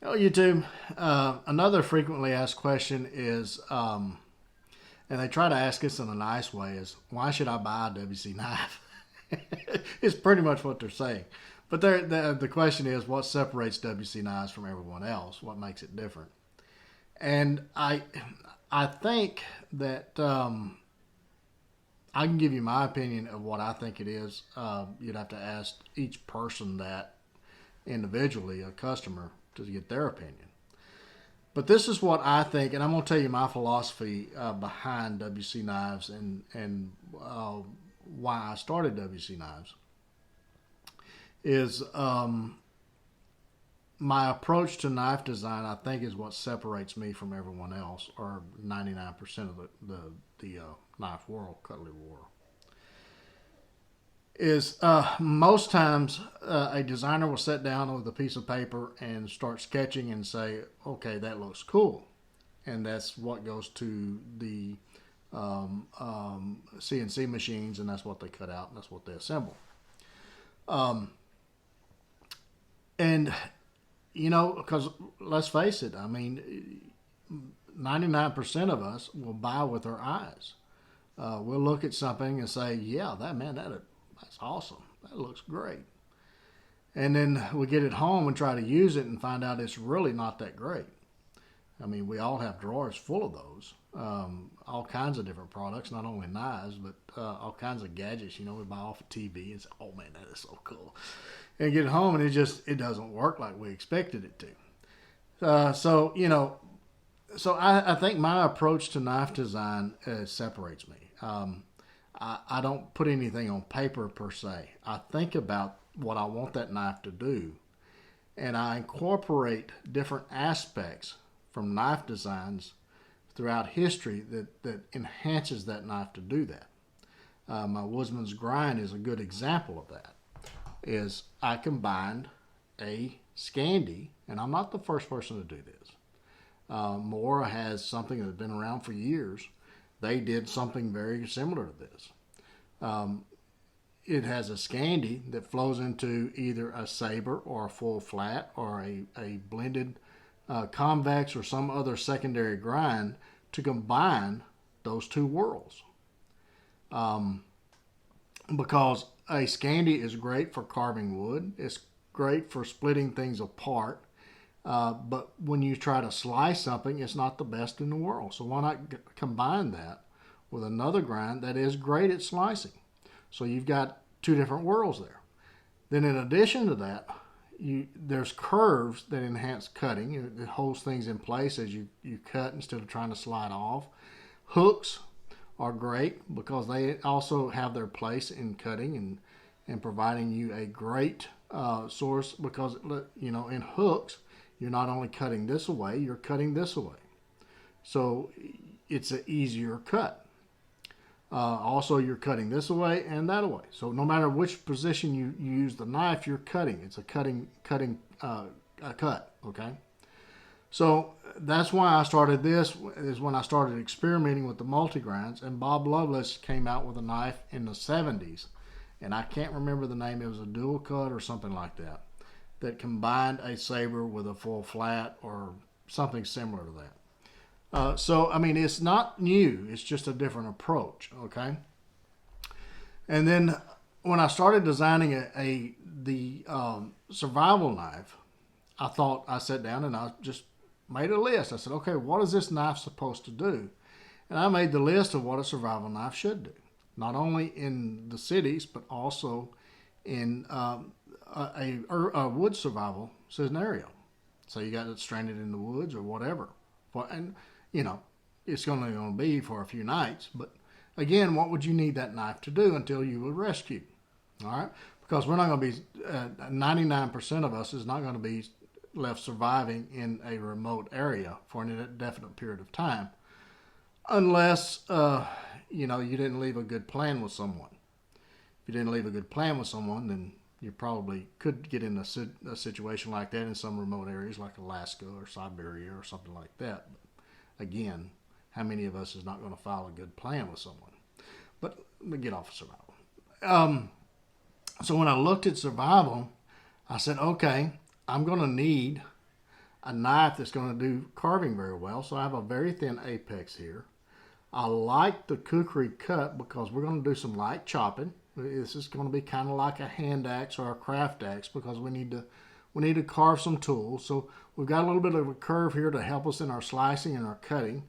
Oh, YouTube. Another frequently asked question is, and they try to ask us in a nice way, is why should I buy a WC knife? It's pretty much what they're saying. But the question is, what separates WC knives from everyone else? What makes it different? And I think that I can give you my opinion of what I think it is. You'd have to ask each person that individually, a customer, to get their opinion. But this is what I think, and I'm going to tell you my philosophy behind WC knives and why I started WC knives is my approach to knife design. I think is what separates me from everyone else, or 99% of the knife world, cutlery world. Is most times a designer will sit down with a piece of paper and start sketching and say, okay, that looks cool. And that's what goes to the CNC machines, and that's what they cut out, and that's what they assemble. Um, and, because let's face it, I mean, 99% of us will buy with our eyes. We'll look at something and say, yeah, that's awesome. That looks great. And then we get it home and try to use it and find out it's really not that great. I mean, we all have drawers full of those. All kinds of different products, not only knives, but all kinds of gadgets. We buy off a TV and say, oh man, that is so cool. And get it home and it doesn't work like we expected it to. So I think my approach to knife design separates me. I don't put anything on paper per se. I think about what I want that knife to do, and I incorporate different aspects from knife designs throughout history that enhances that knife to do that. My Woodsman's Grind is a good example of that. Is I combined a Scandi, and I'm not the first person to do this. Mora has something that's been around for years. They did something very similar to this. Um, it has a Scandi that flows into either a saber or a full flat or a blended convex or some other secondary grind to combine those two worlds. Um, because a Scandi is great for carving wood, it's great for splitting things apart. But when you try to slice something, it's not the best in the world. So why not combine that with another grind that is great at slicing? So you've got two different worlds there. Then in addition to that, there's curves that enhance cutting. It holds things in place as you cut instead of trying to slide off. Hooks are great because they also have their place in cutting and providing you a great source because, in hooks, you're not only cutting this away, you're cutting this away. So it's an easier cut. Also, you're cutting this away and that away. So no matter which position you use the knife, you're cutting. It's a cutting a cut. Okay. So that's why I started this. Is when I started experimenting with the multi grinds, and Bob Lovelace came out with a knife in the '70s, and I can't remember the name. It was a dual cut or something like that, that combined a saber with a full flat or something similar to that. So I mean, it's not new. It's just a different approach. Okay. And then when I started designing the survival knife, I sat down and I just made a list. I said, okay, what is this knife supposed to do? And I made the list of what a survival knife should do, not only in the cities but also in a wood survival scenario. So you got it stranded in the woods or whatever, and it's only going to be for a few nights. But again, what would you need that knife to do until you were rescued? All right, because we're not going to be 99% of us is not going to be left surviving in a remote area for an indefinite period of time, unless you didn't leave a good plan with someone. If you didn't leave a good plan with someone, then you probably could get in a situation like that in some remote areas like Alaska or Siberia or something like that. But again, how many of us is not going to file a good plan with someone? But let me get off of survival. So when I looked at survival, I said, okay, I'm going to need a knife that's going to do carving very well. So I have a very thin apex here. I like the cutlery cut because we're going to do some light chopping. This is going to be kind of like a hand axe or a craft axe because we need to carve some tools. So we've got a little bit of a curve here to help us in our slicing and our cutting.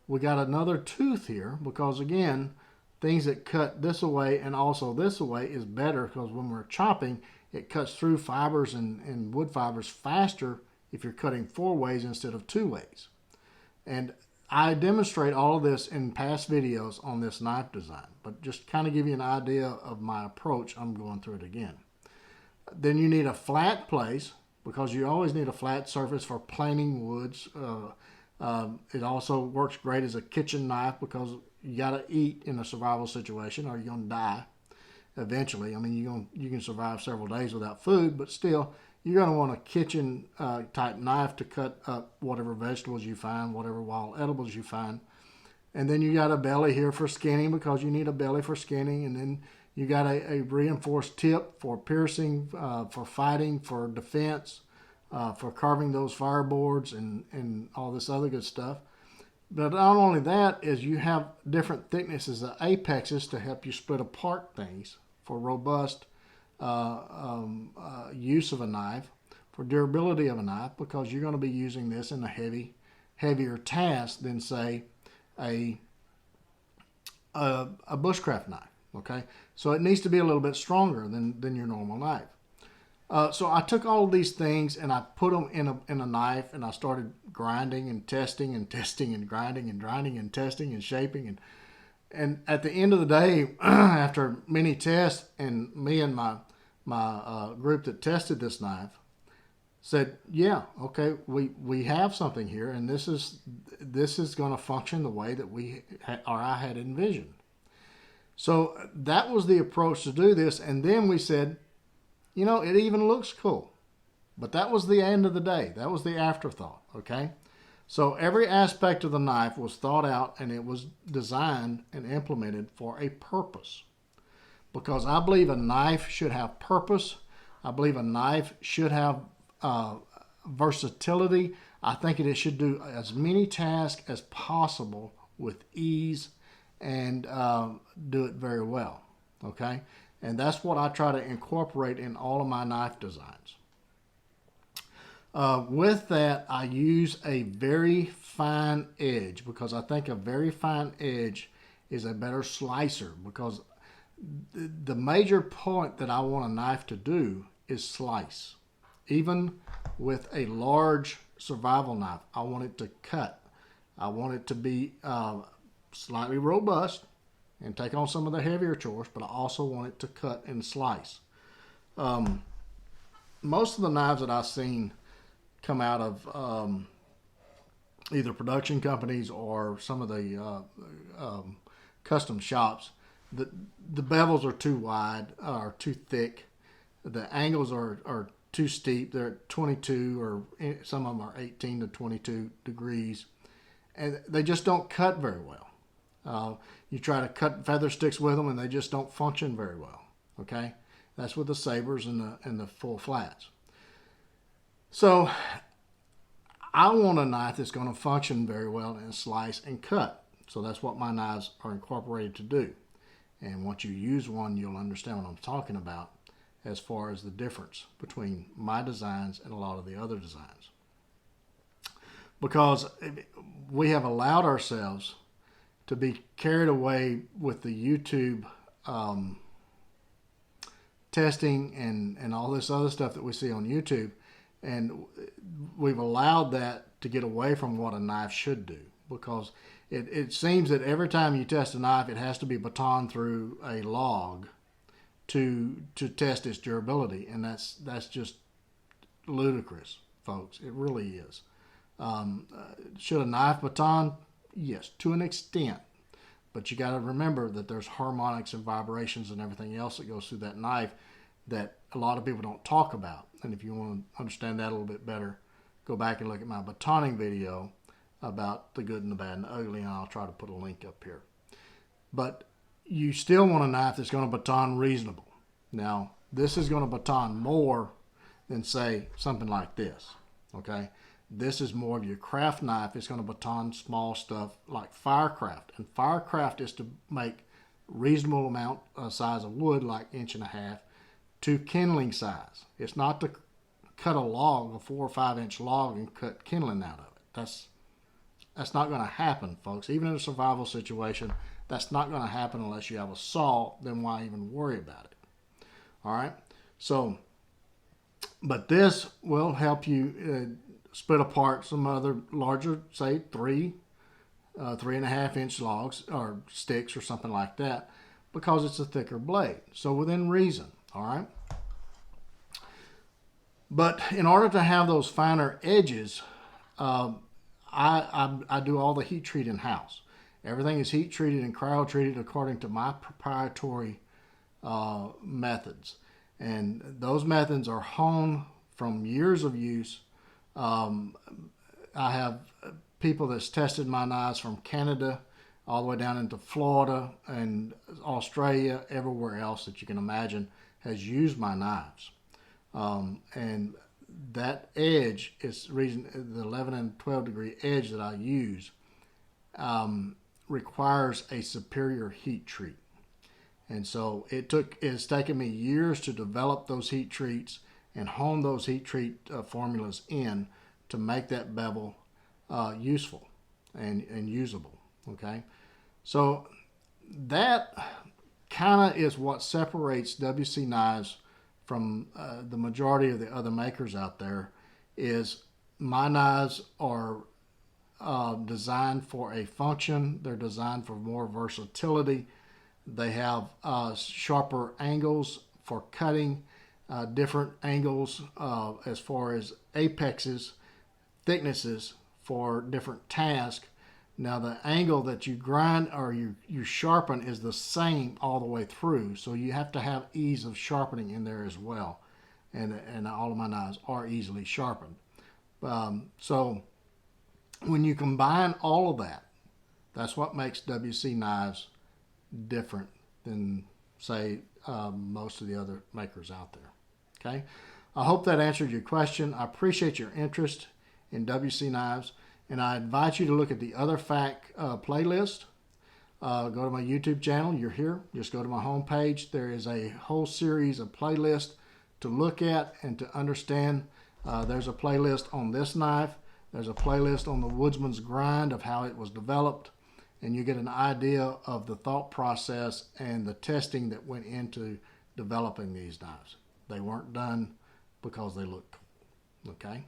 We got another tooth here because, again, things that cut this away and also this away is better because when we're chopping, it cuts through fibers and wood fibers faster if you're cutting 4 ways instead of 2 ways. And I demonstrate all of this in past videos on this knife design, but just kind of give you an idea of my approach, I'm going through it again. Then you need a flat place because you always need a flat surface for planing woods. It also works great as a kitchen knife because you got to eat in a survival situation or you're going to die eventually. I mean, you can survive several days without food, but still, you're going to want a kitchen type knife to cut up whatever vegetables you find, whatever wild edibles you find. And then you got a belly here for skinning because you need a belly for skinning. And then you got a reinforced tip for piercing, for fighting, for defense, for carving those fireboards and all this other good stuff. But not only that is you have different thicknesses of apexes to help you split apart things for robust use of a knife, for durability of a knife, because you're going to be using this in a heavier task than, say, a bushcraft knife. Okay, so it needs to be a little bit stronger than your normal knife. So I took all of these things and I put them in a knife and I started grinding and testing and testing and grinding and grinding and testing and shaping and at the end of the day, after many tests, and me and my group that tested this knife said, yeah, okay, we have something here, and this is going to function the way that I had envisioned. So that was the approach to do this, and then we said, you know, it even looks cool. But that was the end of the day. That was the afterthought, okay? So every aspect of the knife was thought out and it was designed and implemented for a purpose. Because I believe a knife should have purpose. I believe a knife should have versatility. I think it should do as many tasks as possible with ease and do it very well, okay? And that's what I try to incorporate in all of my knife designs. With that, I use a very fine edge because I think a very fine edge is a better slicer, because the major point that I want a knife to do is slice. Even with a large survival knife, I want it to cut. I want it to be slightly robust and take on some of the heavier chores, but I also want it to cut and slice. Most of the knives that I've seen come out of either production companies or some of the custom shops, the bevels are too wide or too thick. The angles are too steep. They're at 22 or some of them are 18 to 22 degrees. And they just don't cut very well. You try to cut feather sticks with them and they just don't function very well. Okay? That's with the sabers and the full flats. So I want a knife that's going to function very well and slice and cut. So that's what my knives are incorporated to do. And once you use one, you'll understand what I'm talking about as far as the difference between my designs and a lot of the other designs. Because we have allowed ourselves to be carried away with the YouTube testing and all this other stuff that we see on YouTube. And we've allowed that to get away from what a knife should do, because it seems that every time you test a knife, it has to be batoned through a log to test its durability, and that's just ludicrous, folks. It really is. Should a knife baton? Yes, to an extent, but you got to remember that there's harmonics and vibrations and everything else that goes through that knife that a lot of people don't talk about. And if you want to understand that a little bit better, go back and look at my batoning video about the good and the bad and the ugly, and I'll try to put a link up here. But you still want a knife that's going to baton reasonable. Now, this is going to baton more than, say, something like this, okay? This is more of your craft knife. It's going to baton small stuff like firecraft. And firecraft is to make reasonable amount size of wood, like 1.5 inches, to kindling size. It's not to cut a log, a 4 or 5 inch log, and cut kindling out of it. That's not going to happen, folks. Even in a survival situation, that's not going to happen unless you have a saw. Then why even worry about it? All right. So, but this will help you split apart some other larger, say 3.5 inch logs or sticks or something like that, because it's a thicker blade. So within reason. All right. But in order to have those finer edges, I do all the heat treat in house. Everything is heat treated and cryo treated according to my proprietary methods, and those methods are honed from years of use. I have people that's tested my knives from Canada all the way down into Florida and Australia, everywhere else that you can imagine has used my knives. And that edge is reason the 11 and 12 degree edge that I use requires a superior heat treat. And so it's taken me years to develop those heat treats and hone those heat treat formulas in to make that bevel useful and usable. Okay, so that kind of is what separates WC knives from the majority of the other makers out there. Is my knives are designed for a function. They're designed for more versatility. They have sharper angles for cutting, different angles as far as apexes, thicknesses for different tasks. Now the angle that you grind or you sharpen is the same all the way through, so you have to have ease of sharpening in there as well. And all of my knives are easily sharpened. So when you combine all of that, that's what makes WC knives different than, say, most of the other makers out there. Okay, I hope that answered your question. I appreciate your interest in WC knives, and I invite you to look at the Other Fact playlist. Go to my YouTube channel. You're here. Just go to my homepage. There is a whole series of playlists to look at and to understand. There's a playlist on this knife. There's a playlist on the Woodsman's Grind of how it was developed, and you get an idea of the thought process and the testing that went into developing these knives. They weren't done because they look cool. Okay?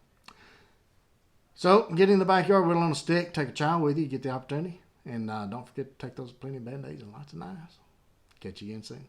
So, get in the backyard, whittle on a stick, take a child with you, get the opportunity, and don't forget to take those plenty of Band-Aids and lots of knives. Catch you again soon.